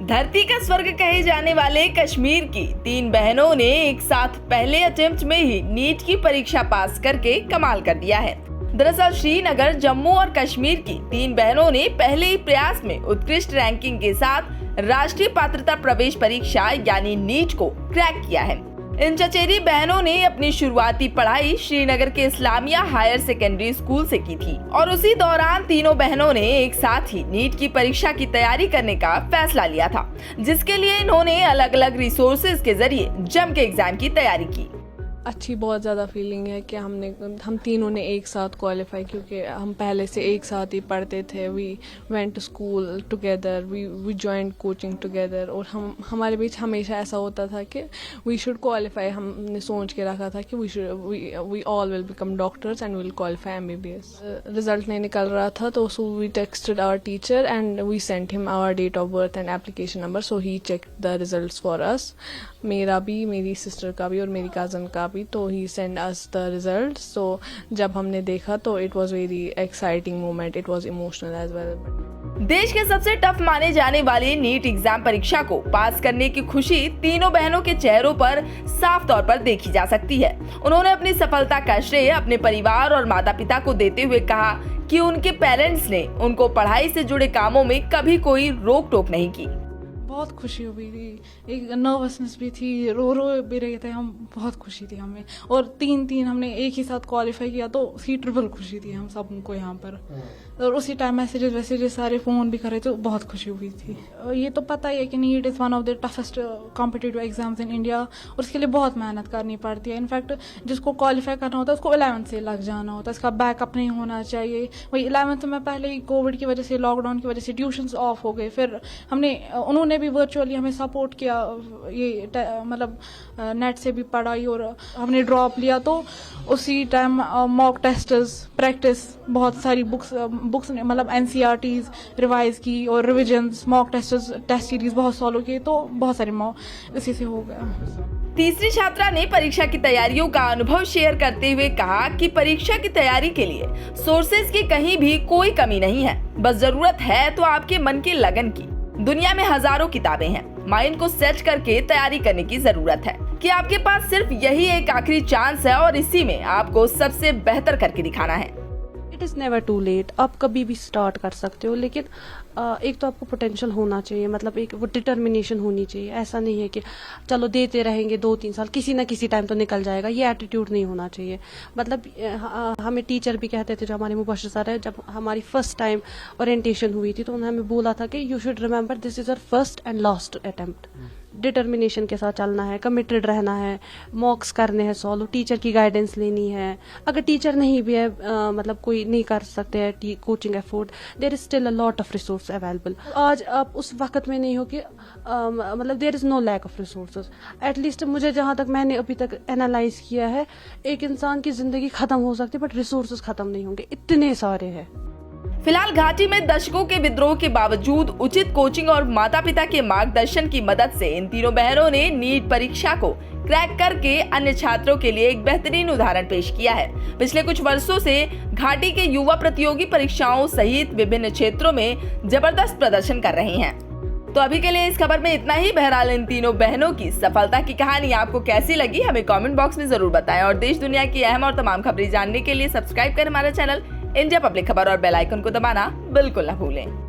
धरती का स्वर्ग कहे जाने वाले कश्मीर की 3 बहनों ने एक साथ पहले अटेम्प्ट में ही नीट की परीक्षा पास करके कमाल कर दिया है। दरअसल श्रीनगर, जम्मू और कश्मीर की 3 बहनों ने पहले ही प्रयास में उत्कृष्ट रैंकिंग के साथ राष्ट्रीय पात्रता प्रवेश परीक्षा यानी नीट को क्रैक किया है। इन चचेरी बहनों ने अपनी शुरुआती पढ़ाई श्रीनगर के इस्लामिया हायर सेकेंडरी स्कूल से की थी और उसी दौरान तीनों बहनों ने एक साथ ही नीट की परीक्षा की तैयारी करने का फैसला लिया था, जिसके लिए इन्होंने अलग अलग रिसोर्सेज के जरिए जम के एग्जाम की तैयारी की। अच्छी बहुत ज़्यादा फीलिंग है कि हम तीनों ने एक साथ क्वालिफाई, क्योंकि हम पहले से एक साथ ही पढ़ते थे। We went to school together, we joined coaching together, और हमारे बीच हमेशा ऐसा होता था कि वी शुड क्वालिफाई। हमने सोच के रखा था कि we all will become doctors and will qualify MBBS। Result नहीं निकल रहा था तो so we texted our teacher and we sent him our date of birth and application number, so he checked the results for us. मेरा भी, मेरी sister का भी और मेरी कज़न का भी, तो he send us the result. So जब हमने देखा तो it was very exciting moment, it was emotional as well. देश के सबसे टफ माने जाने वाली नीट एग्जाम परीक्षा को पास करने की खुशी तीनों बहनों के चेहरों पर साफ तौर पर देखी जा सकती है। उन्होंने अपनी सफलता का श्रेय अपने परिवार और माता पिता को देते हुए कहा कि उनके पेरेंट्स ने उनको पढ़ाई से जुड़े कामों में कभी कोई रोक टोक नहीं की। बहुत खुशी हुई थी, एक नर्वसनेस भी थी, रो भी रहे थे हम, बहुत खुशी थी हमें। और तीन हमने एक ही साथ क्वालिफाई किया तो उसकी ट्रिपल खुशी थी हम सबको यहाँ पर। और उसी टाइम मैसेजेस सारे फ़ोन भी करे तो बहुत खुशी हुई थी। ये तो पता ही है कि NEET is one of the toughest competitive exams in India, और उसके लिए बहुत मेहनत करनी पड़ती है। इनफैक्ट जिसको क्वालिफाई करना होता है उसको 11th से लग जाना होता है, इसका बैकअप नहीं होना चाहिए। वही 11th में पहले ही कोविड की वजह से, लॉकडाउन की वजह से ट्यूशन्स ऑफ हो गए, फिर उन्होंने भी वर्चुअली हमें सपोर्ट किया, ये मतलब नेट से भी पढ़ाई, और हमने ड्रॉप लिया तो उसी टाइम मॉक टेस्ट्स, प्रैक्टिस, बहुत सारी बुक्स ने मतलब NCERTs रिवाइज की और revisions, mock tests, test series बहुत सॉल्व किए, तो बहुत सारे इसी से हो गया। तीसरी छात्रा ने परीक्षा की तैयारियों का अनुभव शेयर करते हुए कहा कि परीक्षा की तैयारी के लिए सोर्सेज की कहीं भी कोई कमी नहीं है, बस जरूरत है तो आपके मन की लगन की। दुनिया में हजारों किताबें हैं, माइंड को सेट करके तैयारी करने की जरूरत है कि आपके पास सिर्फ यही एक आखिरी चांस है और इसी में आपको सबसे बेहतर करके दिखाना है। It is never too late, आप कभी भी स्टार्ट कर सकते हो, लेकिन एक तो आपको पोटेंशियल होना चाहिए, मतलब एक वो डिटर्मिनेशन होनी चाहिए। ऐसा नहीं है कि चलो देते रहेंगे 2-3 साल, किसी ना किसी टाइम तो निकल जाएगा, ये एटीट्यूड नहीं होना चाहिए। मतलब हमें टीचर भी कहते थे, जो हमारे मुबश्शिर सर है, जब हमारी फर्स्ट टाइम ओरिएंटेशन हुई थी तो उन्होंने हमें बोला था कि you should remember this is our first and last attempt. Determination के साथ चलना है, कमिटेड रहना है, मॉक्स करने हैं सॉल्व, टीचर की गाइडेंस लेनी है। अगर टीचर नहीं भी है, मतलब कोई नहीं कर सकते हैं coaching afford, there is still a lot of resource available. आज आप उस वक्त में नहीं हो कि मतलब there is no lack of resources. At least मुझे जहाँ तक मैंने अभी तक एनालाइज किया है, एक इंसान की जिंदगी खत्म हो सकती है बट रिसोर्सेज खत्म नहीं होंगे, इतने सारे हैं। फिलहाल घाटी में दशकों के विद्रोह के बावजूद उचित कोचिंग और माता पिता के मार्गदर्शन की मदद से इन तीनों बहनों ने नीट परीक्षा को क्रैक करके अन्य छात्रों के लिए एक बेहतरीन उदाहरण पेश किया है। पिछले कुछ वर्षों से घाटी के युवा प्रतियोगी परीक्षाओं सहित विभिन्न क्षेत्रों में जबरदस्त प्रदर्शन कर रहे हैं। तो अभी के लिए इस खबर में इतना ही। बहरहाल इन तीनों बहनों की सफलता की कहानी आपको कैसी लगी, हमें कमेंट बॉक्स में जरूर बताएं और देश दुनिया की अहम और तमाम खबरें जानने के लिए सब्सक्राइब करें हमारा चैनल इंडिया पब्लिक खबर और बेल आइकन को दबाना बिल्कुल न भूलें।